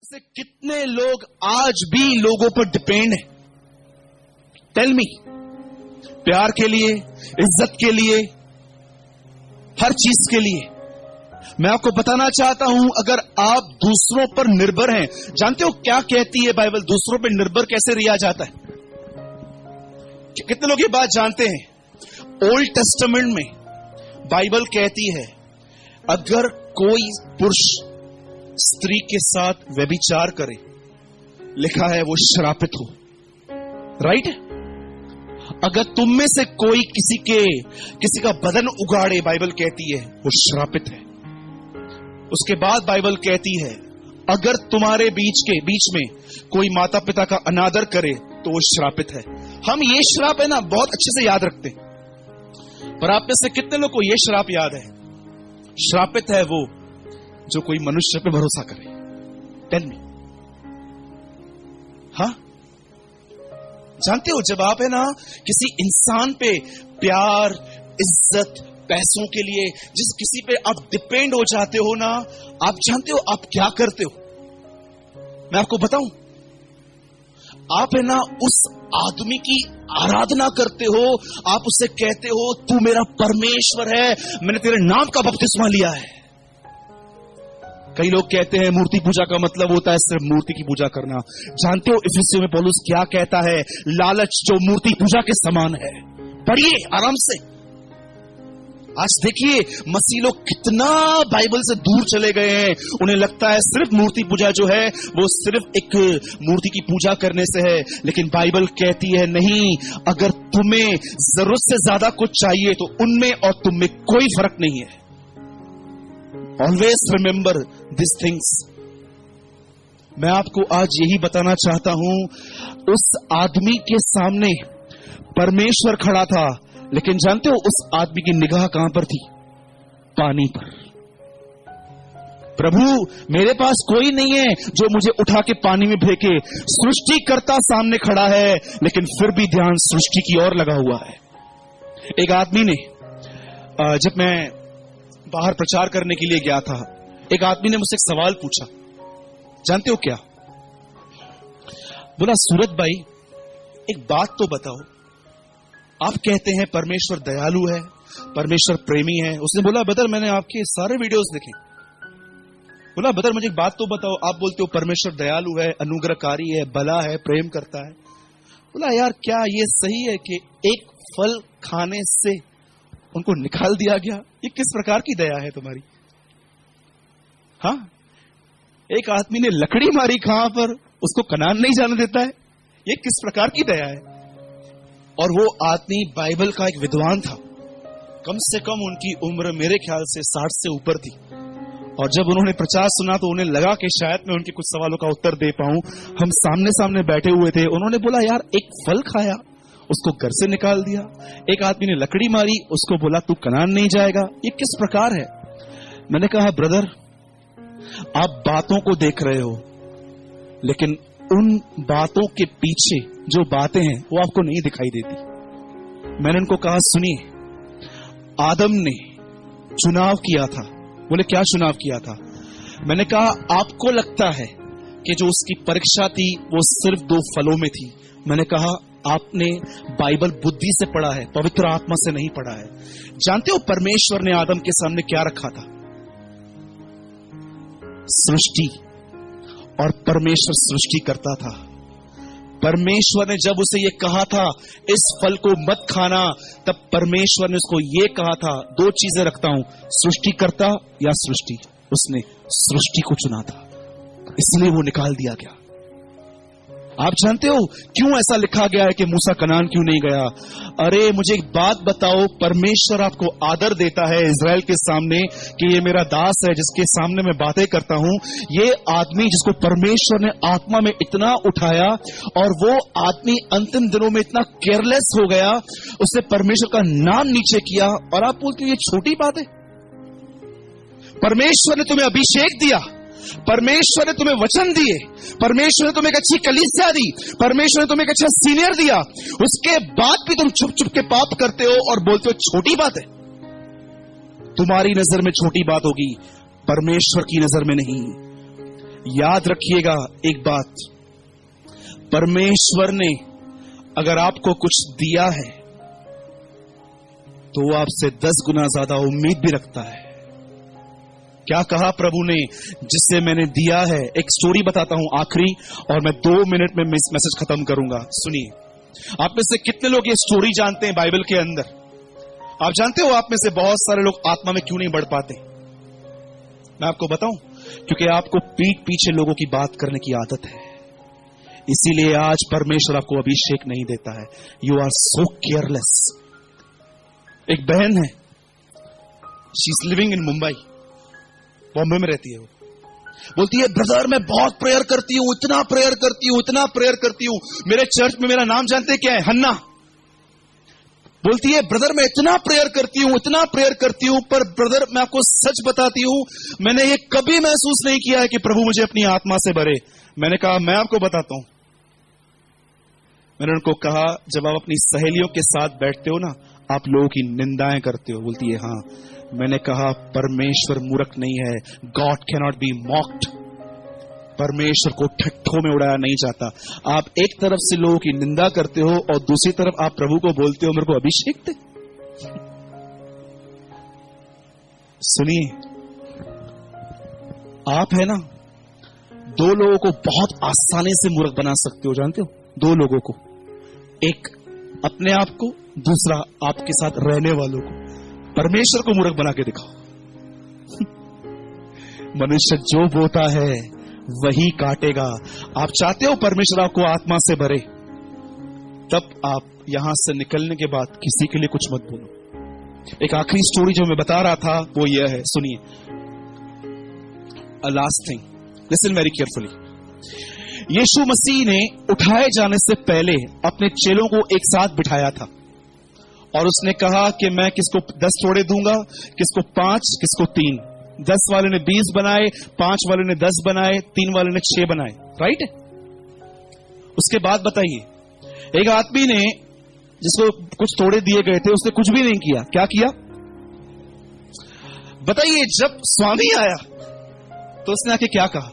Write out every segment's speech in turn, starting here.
से कितने लोग आज भी लोगों पर डिपेंड हैं? Tell me. प्यार के लिए, इज्जत के लिए, हर चीज के लिए। मैं आपको बताना चाहता हूं, अगर आप दूसरों पर निर्भर हैं, जानते हो क्या कहती है बाइबल, दूसरों पर निर्भर कैसे रिया जाता है? कितने लोग ये बात जानते हैं? ओल्ड टेस्टामेंट में बाइबल कहती है, अगर कोई पुरुष स्त्री के साथ व्यभिचार करे, लिखा है वो श्रापित हो। राइट? अगर तुम में से कोई किसी का बदन उगाड़े, बाइबल कहती है वो श्रापित है। उसके बाद बाइबल कहती है, अगर तुम्हारे बीच में कोई माता पिता का अनादर करे तो वो श्रापित है। हम ये श्राप है ना बहुत अच्छे से याद रखते हैं, पर आप में से कितने लोग को ये श्राप याद है? श्रापित है वो जो कोई मनुष्य पे भरोसा करे। Tell me. हाँ, जानते हो जब आप है ना किसी इंसान पे प्यार, इज्जत, पैसों के लिए जिस किसी पे आप डिपेंड हो जाते हो ना, आप जानते हो आप क्या करते हो? मैं आपको बताऊं, आप है ना उस आदमी की आराधना करते हो, आप उससे कहते हो तू मेरा परमेश्वर है, मैंने तेरे नाम का बपतिस्मा लिया है। कई लोग कहते हैं मूर्ति पूजा का मतलब होता है सिर्फ मूर्ति की पूजा करना। जानते हो इफिसियों में पौलुस क्या कहता है? लालच जो मूर्ति पूजा के समान है। पढ़िए आराम से। आज देखिए मसीह लोग कितना बाइबल से दूर चले गए हैं। उन्हें लगता है सिर्फ मूर्ति पूजा जो है वो सिर्फ एक मूर्ति की पूजा करने से है, लेकिन बाइबल कहती है नहीं, अगर तुम्हें जरूरत से ज्यादा कुछ चाहिए तो उनमें और तुम में कोई फर्क नहीं है। Always remember this things. मैं आपको आज यही बताना चाहता हूं, उस आदमी के सामने परमेश्वर खड़ा था, लेकिन जानते हो उस आदमी की निगाह कहां पर थी? पानी पर। प्रभु मेरे पास कोई नहीं है जो मुझे उठा के पानी में फेंके। सृष्टिकर्ता सामने खड़ा है, लेकिन फिर भी ध्यान सृष्टि की ओर लगा हुआ है। एक आदमी ने, जब मैं बाहर प्रचार करने के लिए गया था, एक आदमी ने मुझसे एक सवाल पूछा। जानते हो क्या? बोला, सूरत भाई एक बात तो बताओ, आप कहते हैं परमेश्वर दयालु है, परमेश्वर प्रेमी है। उसने बोला, बदर मैंने आपके सारे वीडियोस देखे। बोला, बदर मुझे एक बात तो बताओ, आप बोलते हो परमेश्वर दयालु है, अनुग्रहकारी है, भला है, प्रेम करता है। बोला, यार क्या ये सही है कि एक फल खाने से उनको निकाल दिया गया? ये किस प्रकार की दया है तुम्हारी? हाँ, एक आदमी ने लकड़ी मारी कहां पर, उसको कनान नहीं जाने देता है। ये किस प्रकार की दया है? और वो आदमी बाइबल का एक विद्वान था। कम से कम उनकी उम्र मेरे ख्याल से 60 से ऊपर थी। और जब उन्होंने प्रचार सुना तो उन्हें लगा कि शायद मैं उनके कुछ सवालों का उत्तर दे पाऊं। हम सामने सामने बैठे हुए थे। उन्होंने बोला, यार एक फल खाया, उसको घर से निकाल दिया। एक आदमी ने लकड़ी मारी, उसको बोला तू कनान नहीं जाएगा। ये किस प्रकार है? मैंने कहा, ब्रदर आप बातों को देख रहे हो, लेकिन उन बातों के पीछे जो बातें हैं वो आपको नहीं दिखाई देती। मैंने उनको कहा, सुनिए, आदम ने चुनाव किया था। बोले, क्या चुनाव किया था? मैंने कहा, आपको लगता है कि जो उसकी परीक्षा थी वो सिर्फ 2 फलों में थी। मैंने कहा, आपने बाइबल बुद्धि से पढ़ा है, पवित्र आत्मा से नहीं पढ़ा है। जानते हो परमेश्वर ने आदम के सामने क्या रखा था? सृष्टि। और परमेश्वर सृष्टि करता था। परमेश्वर ने जब उसे ये कहा था इस फल को मत खाना, तब परमेश्वर ने उसको ये कहा था, 2 चीजें रखता हूं, सृष्टिकर्ता या सृष्टि। उसने सृष्टि को चुना था, इसलिए वो निकाल दिया गया। आप जानते हो क्यों ऐसा लिखा गया है कि मूसा कनान क्यों नहीं गया? अरे मुझे एक बात बताओ, परमेश्वर आपको आदर देता है इजराइल के सामने कि ये मेरा दास है जिसके सामने मैं बातें करता हूं। ये आदमी जिसको परमेश्वर ने आत्मा में इतना उठाया, और वो आदमी अंतिम दिनों में इतना केयरलेस हो गया, उसने परमेश्वर का नाम नीचे किया। और आप बोलते हो ये छोटी बात है? परमेश्वर ने तुम्हें अभिषेक दिया, परमेश्वर ने तुम्हें वचन दिए, परमेश्वर ने तुम्हें एक अच्छी कलीसिया दी, परमेश्वर ने तुम्हें एक अच्छा सीनियर दिया, उसके बाद भी तुम छुप छुप के पाप करते हो और बोलते हो छोटी बात है। तुम्हारी नजर में छोटी बात होगी, परमेश्वर की नजर में नहीं। याद रखिएगा एक बात, परमेश्वर ने अगर आपको कुछ दिया है तो वो आपसे 10 गुना ज्यादा उम्मीद भी रखता है। क्या कहा प्रभु ने, जिससे मैंने दिया है। एक स्टोरी बताता हूं आखिरी, और मैं 2 मिनट में मैसेज खत्म करूंगा। सुनिए, आप में से कितने लोग ये स्टोरी जानते हैं बाइबल के अंदर? आप जानते हो आप में से बहुत सारे लोग आत्मा में क्यों नहीं बढ़ पाते? मैं आपको बताऊं, क्योंकि आपको पीठ पीछे लोगों की बात करने की आदत है। इसीलिए आज परमेश्वर आपको अभिषेक नहीं देता है। You are so careless. एक बहन है, she is living in Mumbai, Bombay में रहती है। वो बोलती है, ब्रदर मैं बहुत प्रेयर करती हूं, इतना प्रेयर करती हूं, इतना प्रेयर करती हूं, मेरे चर्च में मेरा नाम जानते क्या है? हन्ना। बोलती है, ब्रदर मैं इतना प्रेयर करती हूं, इतना प्रेयर करती हूं, पर ब्रदर मैं आपको सच बताती हूं, मैंने ये कभी महसूस नहीं किया है कि प्रभु मुझे अपनी आत्मा से भरे। मैंने कहा, मैं आपको बताता हूं। मैंने उनको कहा, जब आप अपनी सहेलियों के साथ बैठते हो ना, आप लोगों की निंदाएं करते हो। बोलती है, हाँ। मैंने कहा, परमेश्वर मूर्ख नहीं है। God can not be mocked. परमेश्वर को ठट्ठों में उड़ाया नहीं जाता। आप एक तरफ से लोगों की निंदा करते हो और दूसरी तरफ आप प्रभु को बोलते हो, मेरे को अभिषेक दे। सुनिए, आप है ना, 2 लोगों को बहुत आसानी से मूर्ख बना सकते हो। जानते हो? 2 लोगों को, एक अपने आप को, दूसरा आपके साथ रहने वालों को। परमेश्वर को मूर्ख बना के दिखाओ। मनुष्य जो बोता है वही काटेगा। आप चाहते हो परमेश्वर आपको आत्मा से भरे, तब आप यहां से निकलने के बाद किसी के लिए कुछ मत बोलो। एक आखिरी स्टोरी जो मैं बता रहा था वो यह है, सुनिए। A last thing, listen very carefully. Yeshu Masih ने उठाए जाने से पहले अपने चेलों को एक साथ बिठाया था और उसने कहा कि मैं किसको 10 थोड़े दूंगा, किसको 5, किसको 3। 10 वाले ने 20 बनाए, 5 वाले ने 10 बनाए, 3 वाले ने 6 बनाए। राइट? उसके बाद बताइए, एक आदमी ने, जिसको कुछ थोड़े दिए गए थे, उसने कुछ भी नहीं किया। क्या किया बताइए? जब स्वामी आया तो उसने आके क्या कहा?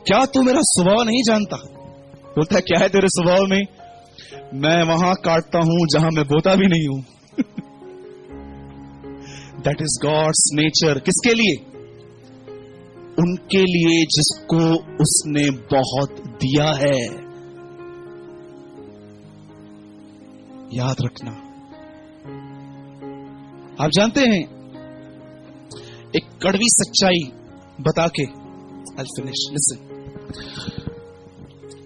क्या तू मेरा स्वभाव नहीं जानता? बोलता है, क्या है तेरे स्वभाव में? मैं वहां काटता हूं जहां मैं बोता भी नहीं हूं। That is God's nature. किसके लिए? उनके लिए जिसको उसने बहुत दिया है। याद रखना। आप जानते हैं, एक कड़वी सच्चाई बता के I'll finish. Listen.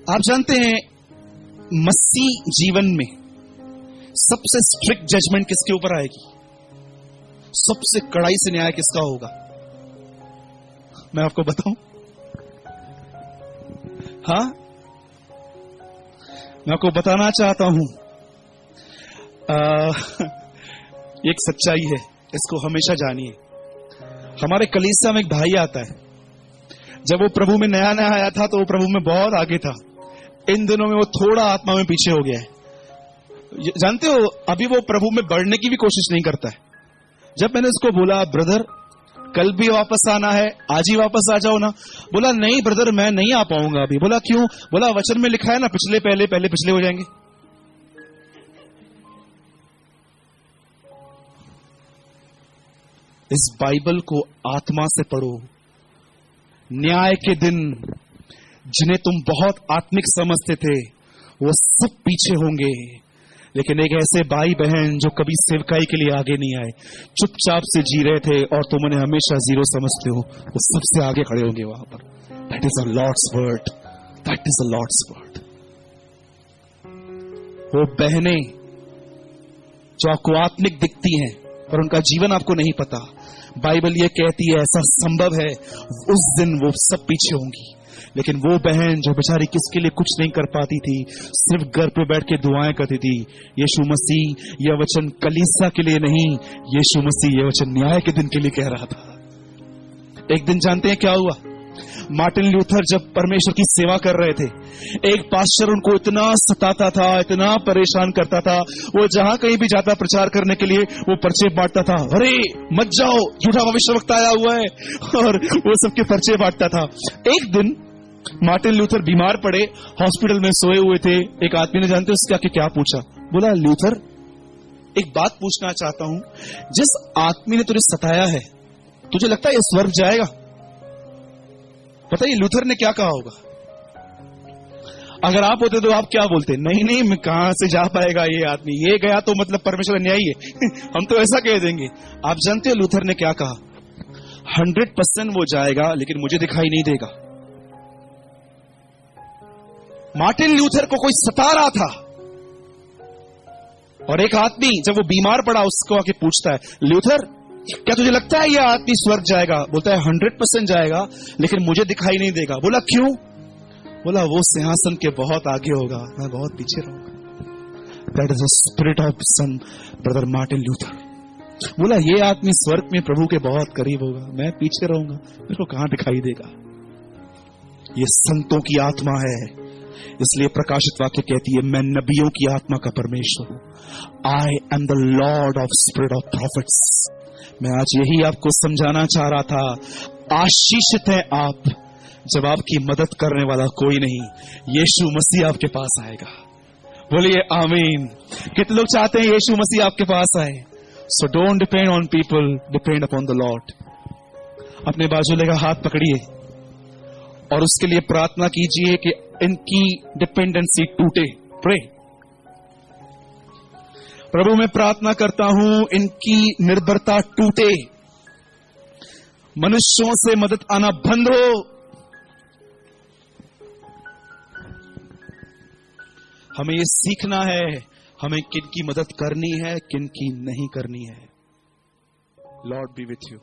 आप जानते हैं, मसीह जीवन में सबसे स्ट्रिक्ट जजमेंट किसके ऊपर आएगी? सबसे कड़ाई से न्याय किसका होगा? मैं आपको बताऊं? हाँ, मैं आपको बताना चाहता हूं। एक सच्चाई है, इसको हमेशा जानिए। हमारे कलीसिया में एक भाई आता है। जब वो प्रभु में नया नया आया था तो वो प्रभु में बहुत आगे था। इन दिनों में वो थोड़ा आत्मा में पीछे हो गया है। जानते हो, अभी वो प्रभु में बढ़ने की भी कोशिश नहीं करता है। जब मैंने उसको बोला, ब्रदर कल भी वापस आना है, आज ही वापस आ जाओ ना। बोला, नहीं ब्रदर मैं नहीं आ पाऊंगा अभी। बोला, क्यों? बोला, वचन में लिखा है ना, पिछले पहले, पहले पिछले हो जाएंगे। इस बाइबल को आत्मा से पढ़ो। न्याय के दिन जिन्हें तुम बहुत आत्मिक समझते थे, वो सब पीछे होंगे। लेकिन एक ऐसे भाई बहन जो कभी सेवकाई के लिए आगे नहीं आए, चुपचाप से जी रहे थे और तुम उन्हें हमेशा जीरो समझते हो, वो सबसे आगे खड़े होंगे वहां पर। That is a Lord's word. That is a Lord's word. वो बहनें जो आपको आत्मिक दिखती हैं पर उनका जीवन आपको नहीं पता, बाइबल ये कहती है ऐसा संभव है, उस दिन वो सब पीछे होंगी। लेकिन वो बहन जो बेचारी किसके लिए कुछ नहीं कर पाती थी, सिर्फ घर पे बैठ के दुआएं करती थी, यीशु मसीह यह वचन कलीसिया के लिए नहीं, यीशु मसीह यह वचन न्याय के दिन के लिए कह रहा था। एक दिन जानते हैं क्या हुआ? मार्टिन ल्यूथर जब परमेश्वर की सेवा कर रहे थे, एक पास्टर उनको इतना सताता था, इतना परेशान करता था। वो जहां कहीं भी जाता प्रचार करने के लिए वो पर्चे बांटता था, अरे मत जाओ, झूठा भविष्यवक्ता आया हुआ है, और वो सबके पर्चे बांटता था। एक दिन मार्टिन ल्यूथर बीमार पड़े, हॉस्पिटल में सोए हुए थे। एक आदमी ने, जानते उसके आके क्या पूछा? बोला, ल्यूथर एक बात पूछना चाहता हूं, जिस आदमी ने तुझे सताया है, तुझे लगता है ये स्वर्ग जाएगा? बताइए ल्यूथर ने क्या कहा होगा? अगर आप होते तो आप क्या बोलते? नहीं नहीं, मैं कहां से जा पाएगा ये आदमी, ये गया तो मतलब परमेश्वर न्यायी है हम तो ऐसा कह देंगे। आप जानते हो लूथर ने क्या कहा? 100% वो जाएगा, लेकिन मुझे दिखाई नहीं देगा। मार्टिन ल्यूथर को कोई सता रहा था, और एक आदमी जब वो बीमार पड़ा उसको आके पूछता है, ल्यूथर क्या तुझे लगता है यह आदमी स्वर्ग जाएगा? बोलता है 100% जाएगा, लेकिन मुझे दिखाई नहीं देगा। बोला क्यों? बोला वो सिंहासन के बहुत आगे होगा, मैं बहुत पीछे रहूंगा। That is the spirit of sun brother Martin Luther. बोला ये आदमी स्वर्ग में प्रभु के बहुत करीब होगा, मैं पीछे रहूंगा, मेरे को कहां दिखाई देगा। ये संतों की आत्मा है, इसलिए प्रकाशित वाक्य कहती है, मैं नबियों की आत्मा का परमेश्वर हूं। I am the Lord of spirit of profits. मैं आज यही आपको समझाना चाह रहा था। आशीषित है आप जब आपकी मदद करने वाला कोई नहीं, यीशु मसीह आपके पास आएगा। बोलिए आमीन। कितने लोग चाहते हैं यीशु मसीह आपके पास आए? So don't depend on people, depend upon the Lord. अपने बाजुले का हाथ पकड़िए और उसके लिए प्रार्थना कीजिए कि इनकी डिपेंडेंसी टूटे। प्रे। प्रभु मैं प्रार्थना करता हूं इनकी निर्भरता टूटे, मनुष्यों से मदद आना बंद हो। हमें ये सीखना है, हमें किन की मदद करनी है, किन की नहीं करनी है। Lord B with you.